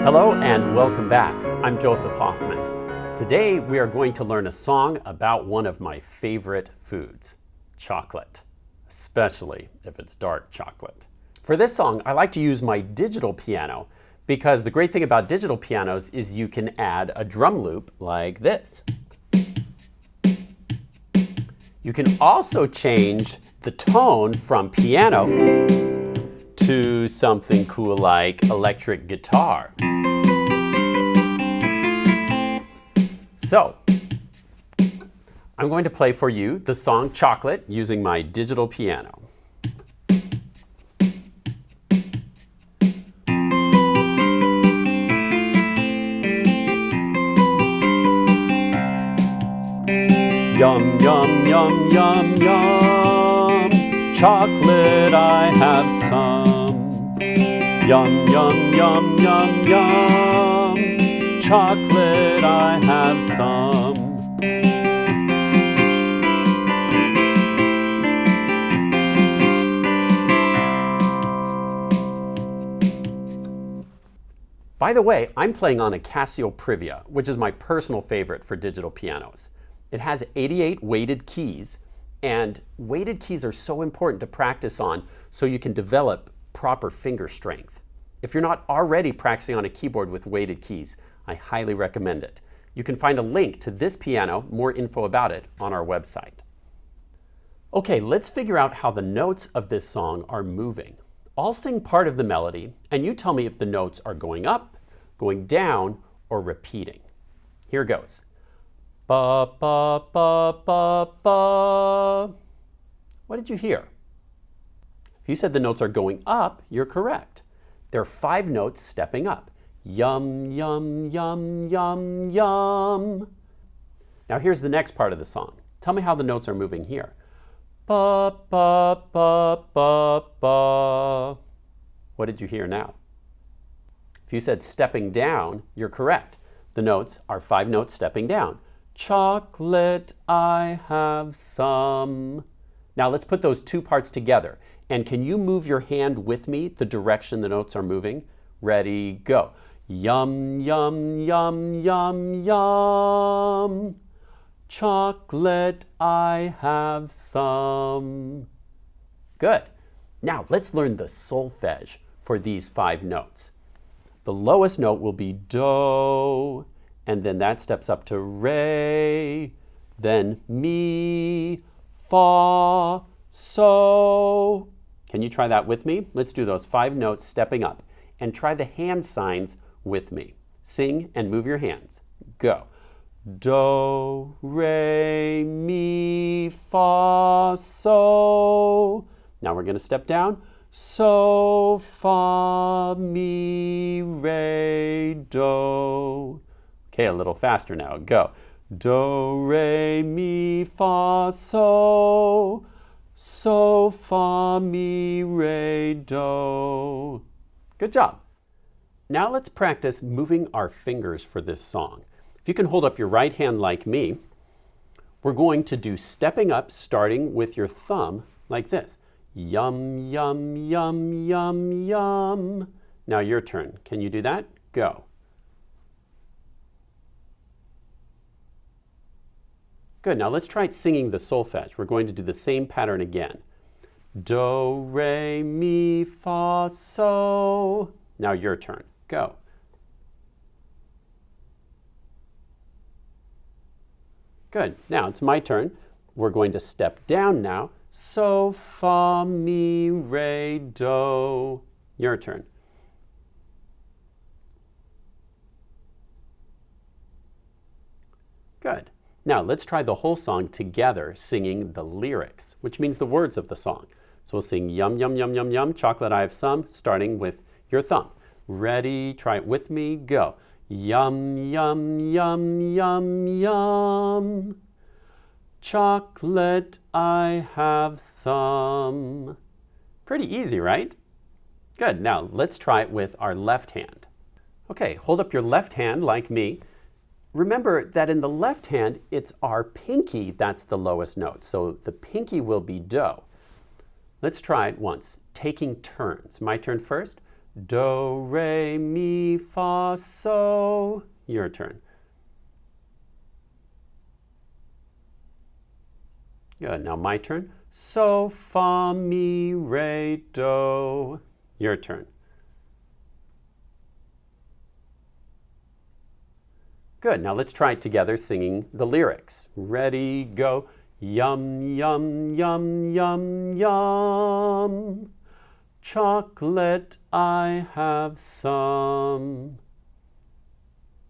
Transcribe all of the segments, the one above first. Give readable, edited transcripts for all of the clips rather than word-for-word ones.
Hello and welcome back. I'm Joseph Hoffman. Today we are going to learn a song about one of my favorite foods, chocolate, especially if it's dark chocolate. For this song, I like to use my digital piano because the great thing about digital pianos is you can add a drum loop like this. You can also change the tone from piano to something cool like electric guitar. So, I'm going to play for you the song Chocolate using my digital piano. Yum, yum, yum, yum, yum, chocolate I have some. Yum, yum, yum, yum, yum, chocolate I have some. By the way, I'm playing on a Casio Privia, which is my personal favorite for digital pianos. It has 88 weighted keys, and weighted keys are so important to practice on so you can develop proper finger strength. If you're not already practicing on a keyboard with weighted keys, I highly recommend it. You can find a link to this piano, more info about it, on our website. Okay, let's figure out how the notes of this song are moving. I'll sing part of the melody, and you tell me if the notes are going up, going down, or repeating. Here goes. Ba, ba, ba, ba, ba. What did you hear? If you said the notes are going up, you're correct. There are 5 notes stepping up. Yum, yum, yum, yum, yum. Now here's the next part of the song. Tell me how the notes are moving here. Ba, ba, ba, ba, ba. What did you hear now? If you said stepping down, you're correct. The notes are 5 notes stepping down. Chocolate I have some. Now let's put those 2 parts together. And can you move your hand with me the direction the notes are moving? Ready, go. Yum, yum, yum, yum, yum. Chocolate I have some. Good. Now let's learn the solfège for these 5 notes. The lowest note will be do, and then that steps up to re, then mi, fa, so. Can you try that with me? Let's do those 5 notes stepping up and try the hand signs with me. Sing and move your hands. Go. Do, re, mi, fa, so. Now we're going to step down. So, fa, mi, re, do. Okay, a little faster now. Go. Do, re, mi, fa, so. So, fa, mi, re, do. Good job. Now let's practice moving our fingers for this song. If you can hold up your right hand like me, we're going to do stepping up starting with your thumb like this. Yum, yum, yum, yum, yum. Now your turn. Can you do that? Go. Good. Now let's try singing the solfège. We're going to do the same pattern again. Do, re, mi, fa, so. Now your turn. Go. Good. Now it's my turn. We're going to step down now. So, fa, mi, re, do. Your turn. Good. Now let's try the whole song together singing the lyrics, which means the words of the song. So we'll sing yum, yum, yum, yum, yum, chocolate I have some, starting with your thumb. Ready? Try it with me. Go. Yum, yum, yum, yum, yum. Chocolate I have some. Pretty easy, right? Good. Now let's try it with our left hand. Okay, hold up your left hand like me. Remember that in the left hand, it's our pinky that's the lowest note. So the pinky will be do. Let's try it once, taking turns. My turn first. Do, re, mi, fa, so. Your turn. Good. Now my turn. So, fa, mi, re, do. Your turn. Good. Now let's try it together singing the lyrics. Ready, go. Yum, yum, yum, yum, yum. Chocolate, I have some.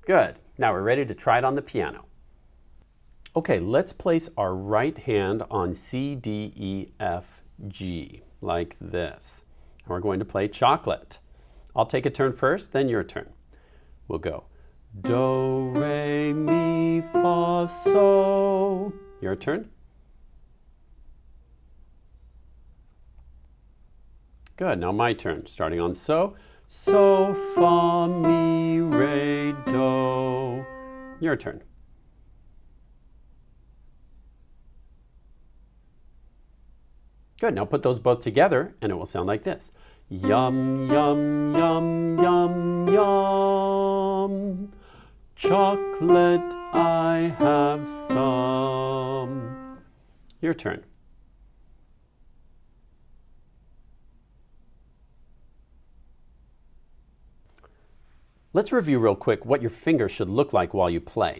Good. Now we're ready to try it on the piano. Okay, let's place our right hand on C, D, E, F, G, like this. And we're going to play chocolate. I'll take a turn first, then your turn. We'll go do, re, mi, fa, so. Your turn. Good, now my turn. Starting on so. So, fa, mi, re, do. Your turn. Good, now put those both together and it will sound like this. Yum, yum, yum, yum, yum. Chocolate, I have some. Your turn. Let's review real quick what your fingers should look like while you play.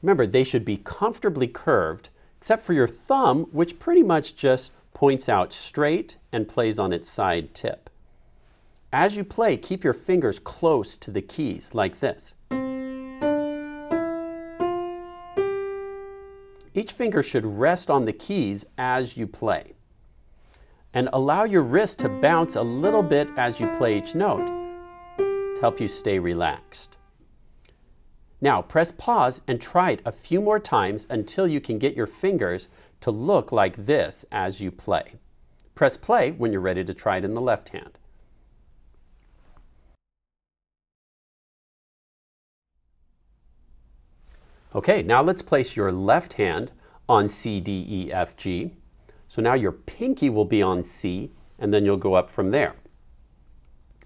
Remember, they should be comfortably curved, except for your thumb, which pretty much just points out straight and plays on its side tip. As you play, keep your fingers close to the keys, like this. Each finger should rest on the keys as you play. And allow your wrist to bounce a little bit as you play each note to help you stay relaxed. Now press pause and try it a few more times until you can get your fingers to look like this as you play. Press play when you're ready to try it in the left hand. Okay, now let's place your left hand on C, D, E, F, G. So now your pinky will be on C, and then you'll go up from there.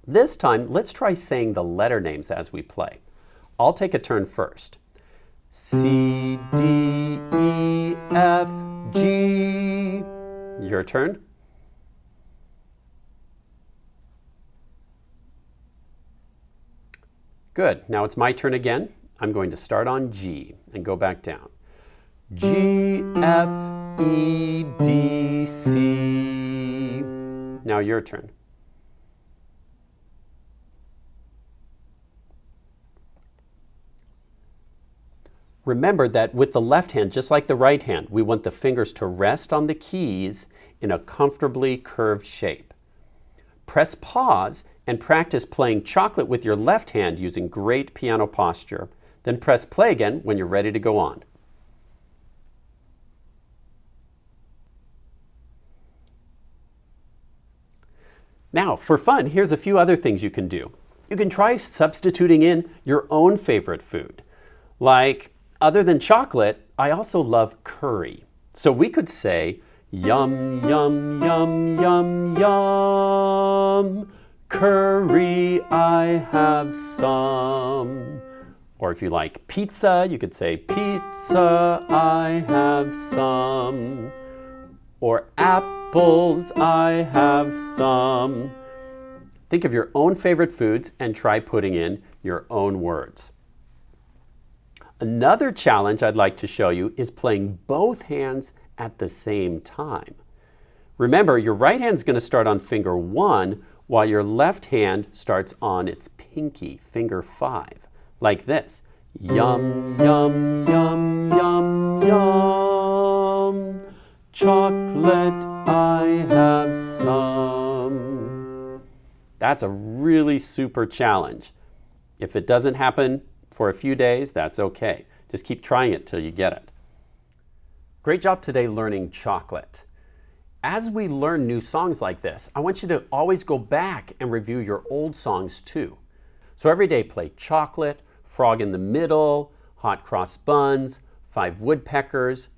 This time, let's try saying the letter names as we play. I'll take a turn first. C, D, E, F, G. Your turn. Good, now it's my turn again. I'm going to start on G and go back down. G, F, E, D, C. Now your turn. Remember that with the left hand, just like the right hand, we want the fingers to rest on the keys in a comfortably curved shape. Press pause and practice playing chocolate with your left hand using great piano posture. Then press play again when you're ready to go on. Now, for fun, here's a few other things you can do. You can try substituting in your own favorite food. Like, other than chocolate, I also love curry. So we could say, yum, yum, yum, yum, yum. Curry, I have some. Or if you like pizza, you could say, pizza, I have some. Or apples, I have some. Think of your own favorite foods and try putting in your own words. Another challenge I'd like to show you is playing both hands at the same time. Remember, your right hand's going to start on finger 1 while your left hand starts on its pinky, finger 5, like this. Yum, yum, yum, yum, yum. Chocolate, I have some. That's a really super challenge. If it doesn't happen for a few days, that's okay. Just keep trying it till you get it. Great job today learning chocolate. As we learn new songs like this, I want you to always go back and review your old songs too. So every day play chocolate, frog in the middle, hot cross buns, 5 woodpeckers.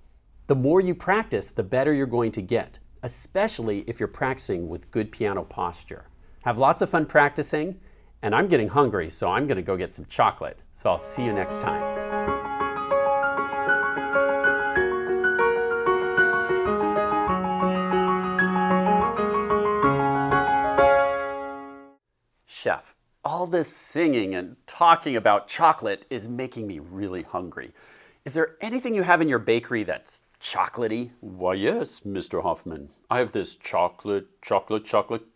The more you practice, the better you're going to get, especially if you're practicing with good piano posture. Have lots of fun practicing, and I'm getting hungry, so I'm going to go get some chocolate. So I'll see you next time. Chef, all this singing and talking about chocolate is making me really hungry. Is there anything you have in your bakery that's chocolatey? Why, yes, Mr. Hoffman. I have this chocolate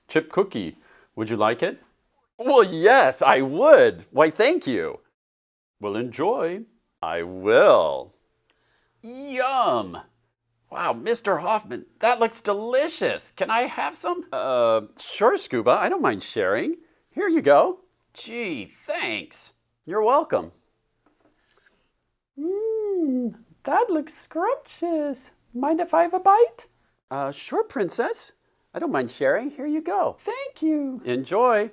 chip cookie. Would you like it? Well, yes, I would. Why, thank you. Well, enjoy. I will. Yum! Wow, Mr. Hoffman, that looks delicious. Can I have some? Sure, Scuba. I don't mind sharing. Here you go. Gee, thanks. You're welcome. That looks scrumptious. Mind if I have a bite? Sure, Princess. I don't mind sharing. Here you go. Thank you. Enjoy.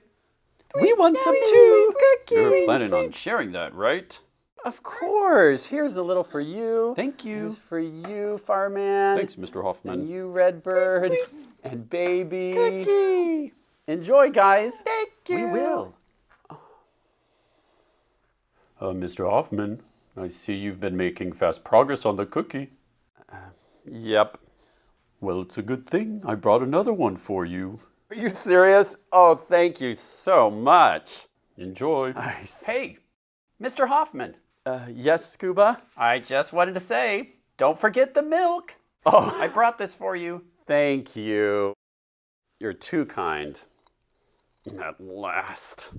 We want some too. You're planning on sharing that, right? Of course. Here's a little for you. Thank you. Here's for you, Farman. Thanks, Mr. Hoffman. And you, Redbird. And Baby. Cookie. Enjoy, guys. Thank you. We will. Mr. Hoffman, I see you've been making fast progress on the cookie. Yep. Well, it's a good thing. I brought another one for you. Are you serious? Oh, thank you so much. Enjoy. Nice. Hey, Mr. Hoffman. Yes, Scuba? I just wanted to say, don't forget the milk. Oh, I brought this for you. Thank you. You're too kind. At last.